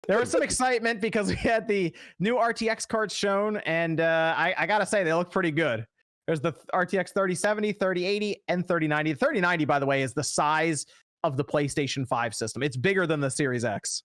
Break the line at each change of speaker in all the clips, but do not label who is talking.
There was some excitement because we had the new RTX cards shown, and I gotta say they look pretty good. There's the RTX 3070, 3080, and 3090. The 3090, by the way, is the size of the PlayStation 5 system. It's bigger than the Series X.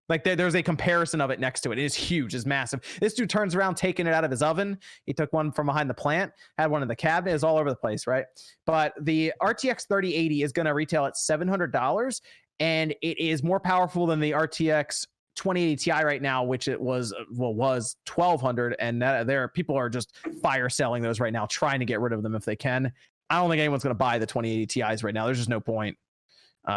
Like there's a comparison of it next to it. It is huge, it's massive. This dude turns around taking it out of his oven. He took one from behind the plant, had one in the cabinet. It's all over the place, right? But the RTX 3080 is going to retail at $700, and it is more powerful than the RTX 2080 Ti right now, which it was $1,200, and there people are just fire selling those right now, trying to get rid of them if they can. I don't think anyone's going to buy the 2080 Ti's right now. There's just no point.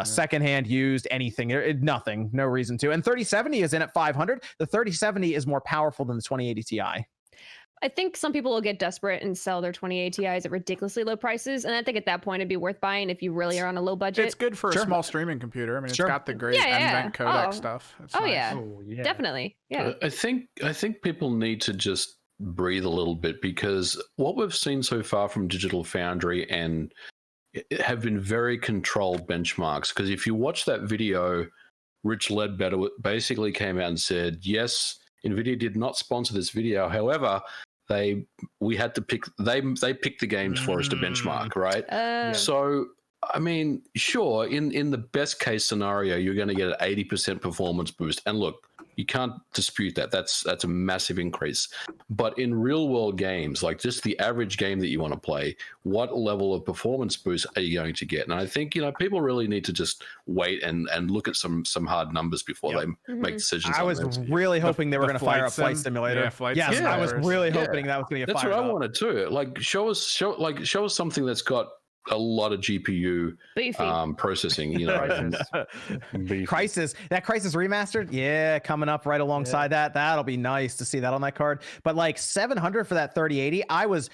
Secondhand, used, anything, nothing, no reason to. And 3070 is in at $500. The 3070 is more powerful than the 2080 Ti.
I think some people will get desperate and sell their 2080 Ti's at ridiculously low prices, and I think at that point it'd be worth buying if you really are on a low budget.
It's good for a small streaming computer. I mean, it's got the great NVENC codec stuff. It's nice.
Yeah, definitely. Yeah,
I think people need to just breathe a little bit, because what we've seen so far from Digital Foundry and have been very controlled benchmarks. Because if you watch that video, Rich Ledbetter basically came out and said, yes, Nvidia did not sponsor this video. However, they picked the games for us to benchmark, right? So, I mean, sure, in the best case scenario, you're going to get an 80% performance boost. And look, you can't dispute that. That's a massive increase. But in real world games, like just the average game that you want to play, what level of performance boost are you going to get? And I think, people really need to just wait and look at some hard numbers before they make decisions.
I was really hoping they were going to fire up Flight Simulator. I was really hoping that was going to get fired up.
That's what I wanted too. Like show us something that's got a lot of GPU processing,
Crisis remastered, coming up right alongside that. That'll be nice to see that on that card. But like $700 for that 3080, I was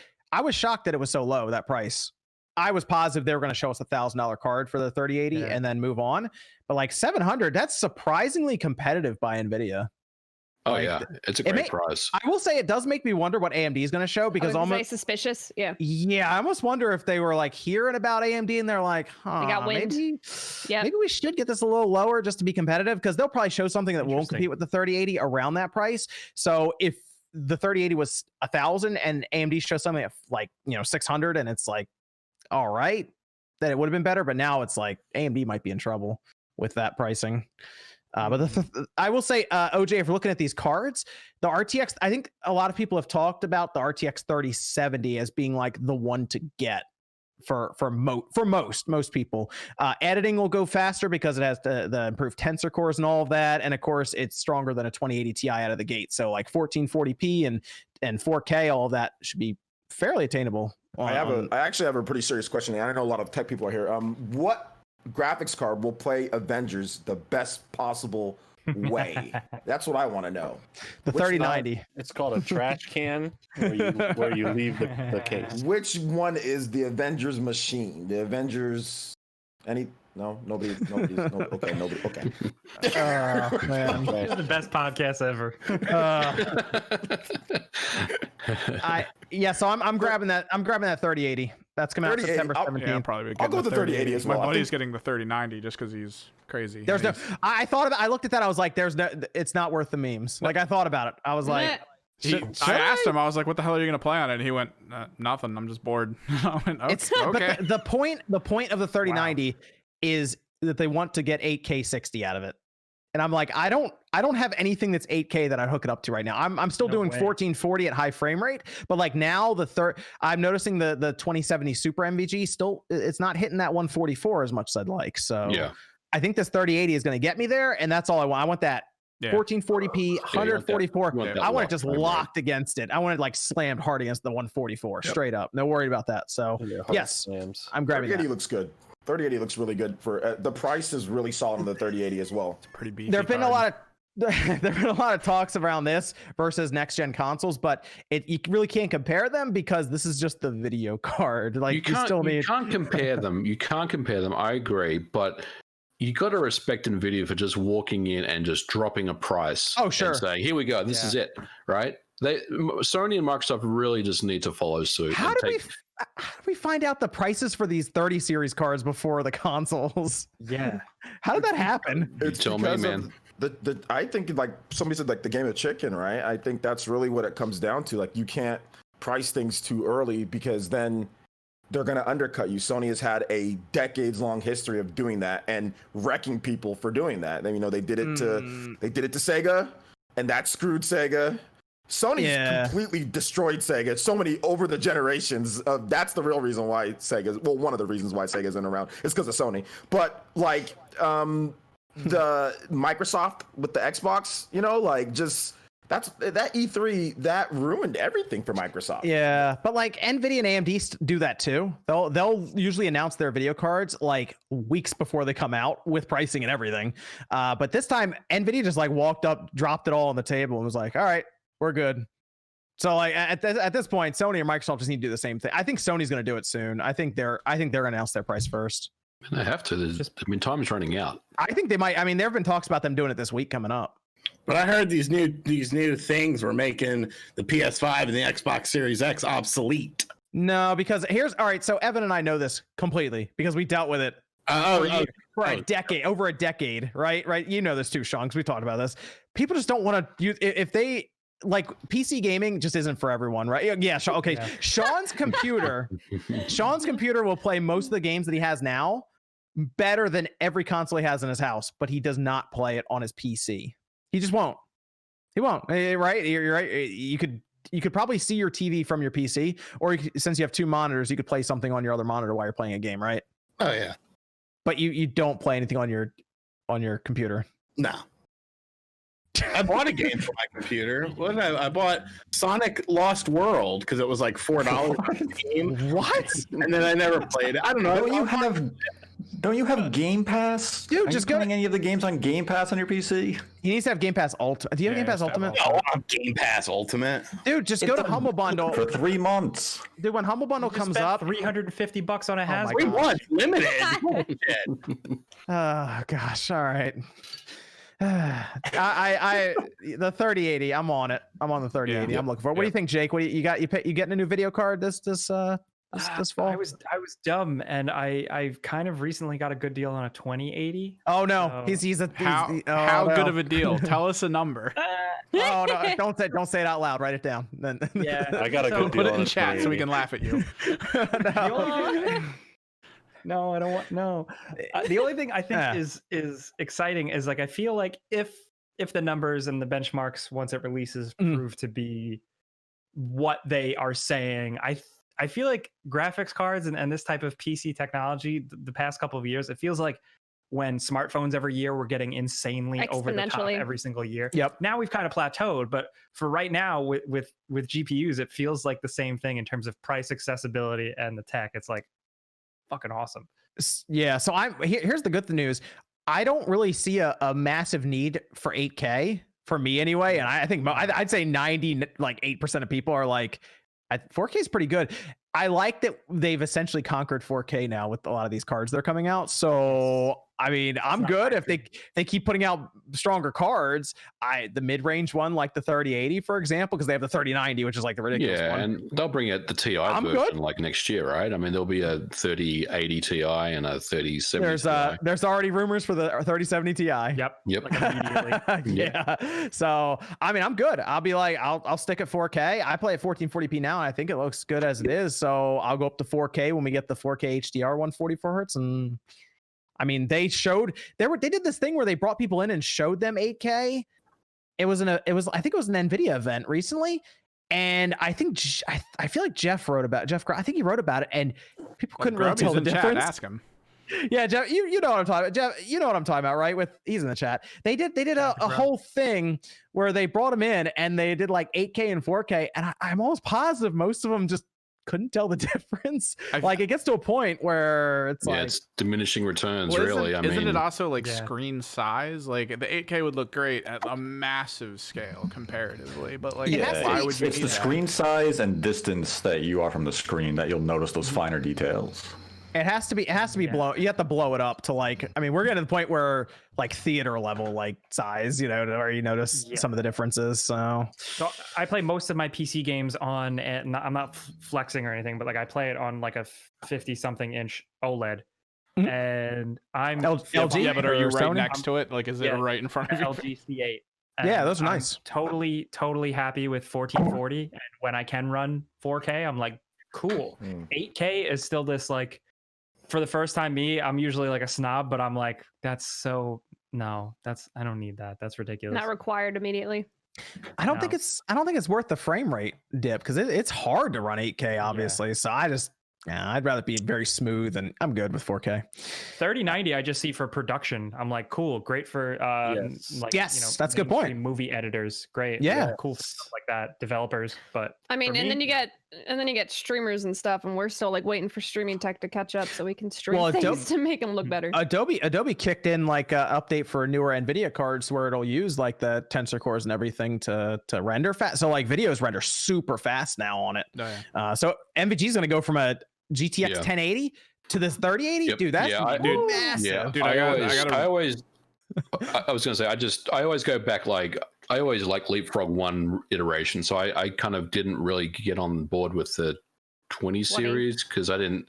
shocked that it was so low, that price. I was positive they were going to show us $1,000 card for the 3080 and then move on. But like $700, that's surprisingly competitive by Nvidia.
Oh yeah, it's a great prize.
I will say it does make me wonder what AMD is going to show, because almost
suspicious. Yeah,
I almost wonder if they were like hearing about AMD and they're like, they got wind. Maybe we should get this a little lower just to be competitive, because they'll probably show something that won't compete with the 3080 around that price. So if the 3080 was $1,000 and AMD shows something at like $600, and it's like, all right, then it would have been better. But now it's like AMD might be in trouble with that pricing. But I will say, OJ, if we're looking at these cards, the RTX, I think a lot of people have talked about the RTX 3070 as being like the one to get for most people. Editing will go faster because it has the improved tensor cores and all of that, and of course it's stronger than a 2080 Ti out of the gate. So like 1440p and 4K, all of that should be fairly attainable.
I actually have a pretty serious question. I know a lot of tech people are here. What graphics card will play Avengers the best possible way? That's what I want to know.
The 3090.
It's called a trash can where you leave the case.
Which one is the Avengers machine? The Avengers nobody. Okay.
Oh man,
this is the best podcast ever.
So I'm grabbing that. I'm grabbing that 3080. That's coming out September 17th.
Yeah, probably.
I'll go with the 3080 as well.
My buddy's getting the 3090 just because he's crazy.
I looked at that. I was like, it's not worth the memes. Like I thought about it. I was like,
I asked him, I was like, what the hell are you going to play on it? And he went, nothing. I'm just bored. I went, okay.
But the point of the 3090 is that they want to get 8K 60 out of it. And I'm like, I don't have anything that's 8K that I'd hook it up to right now. I'm still doing 1440 at high frame rate, but like now I'm noticing the 2070 Super MVG still, it's not hitting that 144 as much as I'd like. So I think this 3080 is going to get me there, and that's all I want. I want that 1440p, 144. I want it just locked against it. I want it like slammed hard against the 144, straight up. No worried about that. So yes, I'm grabbing
3080 looks good. 3080 looks really good for the price is really solid on the 3080 as well.
It's pretty beefy.
There've been a lot of talks around this versus next gen consoles, but you really can't compare them because this is just the video card. Like you can't
compare them. You can't compare them. I agree, but you got to respect Nvidia for just walking in and just dropping a price.
Oh sure.
And saying, here we go. This is it. Right? Sony and Microsoft really just need to follow suit.
How do we find out the prices for these 30 series cards before the consoles?
Yeah.
How did that happen?
Tell me, man.
I think like somebody said like the game of chicken, right? I think that's really what it comes down to. Like you can't price things too early because then they're going to undercut you. Sony has had a decades-long history of doing that and wrecking people for doing that. And, they did it to Sega, and that screwed Sega. Sony's completely destroyed Sega. So many over the generations. That's the real reason why one of the reasons why Sega isn't around is because of Sony. But like the Microsoft with the Xbox, that E3 that ruined everything for Microsoft.
Yeah, but like Nvidia and AMD do that too. They'll usually announce their video cards like weeks before they come out with pricing and everything. But this time Nvidia just like walked up, dropped it all on the table, and was like, "All right, we're good." So like at this point, Sony or Microsoft just need to do the same thing. I think Sony's going to do it soon. I think they're going to announce their price first.
And they have to. Time is running out.
I think they might. I mean, there have been talks about them doing it this week coming up.
But I heard these new things were making the PS5 and the Xbox Series X obsolete.
No, because all right. So Evan and I know this completely because we dealt with it for a decade, over a decade, right? Right. You know this too, Sean, because we talked about this. People just don't want to use if they like PC gaming just isn't for everyone, right? Yeah. Okay. Yeah. Sean's computer will play most of the games that he has now better than every console he has in his house, but he does not play it on his PC. He just won't. He won't. Right? You're right. You could probably see your TV from your PC, or since you have two monitors, you could play something on your other monitor while you're playing a game, right?
Oh yeah.
But you don't play anything on your computer.
No. I bought a game for my computer. I bought Sonic Lost World because it was like $4 for the game.
What?
And then I never played it. I don't know.
Don't you have Game Pass?
Dude, just
playing any of the games on Game Pass on your PC?
He needs to have Game Pass Ultimate. Do you have Game Pass Ultimate?
No, I have Game Pass Ultimate.
Dude, just go to Humble Bundle
for 3 months.
Dude, when Humble Bundle comes up,
$350 on a Hasbro.
3 months limited.
Oh gosh, all right. I the 3080. I'm on it. I'm on the 3080. I'm looking for it. What do you think, Jake? What you got? You getting a new video card this fall?
I was dumb, and I kind of recently got a good deal on a 2080.
Oh no,
so...
how good of a deal? Tell us a number.
Oh no, don't say it out loud. Write it down. Then
yeah,
I got a good deal.
Put it in chat so we can laugh at you.
No, I don't want. No, the only thing I think is exciting is like I feel like if the numbers and the benchmarks once it releases prove to be what they are saying, I feel like graphics cards and this type of PC technology the past couple of years, it feels like when smartphones every year were getting insanely over the top every single year.
Yep.
Now we've kind of plateaued, but for right now with GPUs, it feels like the same thing in terms of price, accessibility, and the tech. It's like fucking awesome.
Yeah. So here's the good news. I don't really see a massive need for 8K for me anyway. And I think I'd say 98% of people are like, 4K is pretty good. I like that they've essentially conquered 4K now with a lot of these cards that are coming out. So I mean, I'm good if they keep putting out stronger cards. The mid-range one, like the 3080, for example, because they have the 3090, which is like the ridiculous one.
Yeah, and they'll bring out the TI version like next year, right? I mean, there'll be a 3080 Ti and a 3070 Ti.
There's already rumors for the 3070 Ti.
Yep.
Like immediately. Yeah. So I mean, I'm good. I'll be like, I'll stick at 4K. I play at 1440p now, and I think it looks good as it is. So I'll go up to 4K when we get the 4K HDR 144 hertz. And I mean, they did this thing where they brought people in and showed them 8K. I think it was an Nvidia event recently. And I think, I feel like Jeff wrote about it. I think he wrote about it, and people couldn't really tell the difference.
Ask him.
Yeah, Jeff, you know what I'm talking about. Jeff, you know what I'm talking about, right? He's in the chat. They did a whole thing where they brought him in and they did like 8K and 4K. And I'm almost positive most of them just couldn't tell the difference. Like it gets to a point where it's
it's diminishing returns. Really,
isn't it also like screen size? Like the 8K would look great at a massive scale comparatively, but like why would you?
It's the screen size and distance that you are from the screen that you'll notice those finer details.
It has to be blown. You have to blow it up to like, I mean, we're getting to the point where like theater level, like size, where you notice some of the differences. So
I play most of my PC games on, and I'm not flexing or anything, but like I play it on like a 50 something inch OLED. and I'm
LG.
Yeah, but are you right
Sony?
next to it? Like, is it
Yeah,
right in front of you?
LG C8.
Yeah,
And
those are
I'm
nice.
Totally happy with 1440. And when I can run 4K, I'm like, cool. 8K is still this like, for the first time, I'm usually like a snob, but I'm like, I don't need that. That's ridiculous.
Not required immediately.
I don't think it's worth the frame rate dip because it's hard to run 8K, obviously. So I'd rather be very smooth, and I'm good with 4K.
3090 I just see for production. I'm like, cool, great for
that's a good point.
Movie editors, great.
Yeah.
Cool for stuff like that. Developers, but
I mean, then you get streamers and stuff, and we're still like waiting for streaming tech to catch up so we can stream things to make them look better.
Adobe kicked in like an update for newer Nvidia cards where it'll use like the tensor cores and everything to render fast. So like videos render super fast now on it. Oh, yeah. So MVG is going to go from a GTX 1080 to this 3080.
Yep.
Dude, that's massive.
Yeah,
dude,
I was gonna say I always go back, like I always like leapfrog one iteration, so I kind of didn't really get on board with the 20 series because I didn't.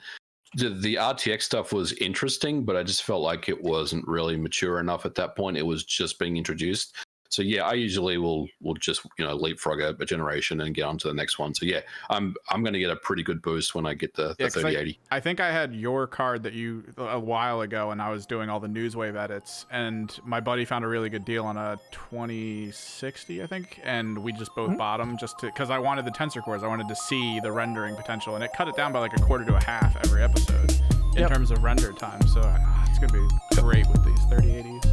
The RTX stuff was interesting, but I just felt like it wasn't really mature enough at that point. It was just being introduced. So yeah, I usually will just leapfrog a generation and get on to the next one. So yeah, I'm going to get a pretty good boost when I get the 3080.
I think I had your card that you a while ago, and I was doing all the Newswave edits, and my buddy found a really good deal on a 2060, I think, and we just both bought them because I wanted the tensor cores. I wanted to see the rendering potential, and it cut it down by like a quarter to a half every episode in terms of render time. So it's going to be great with these 3080s.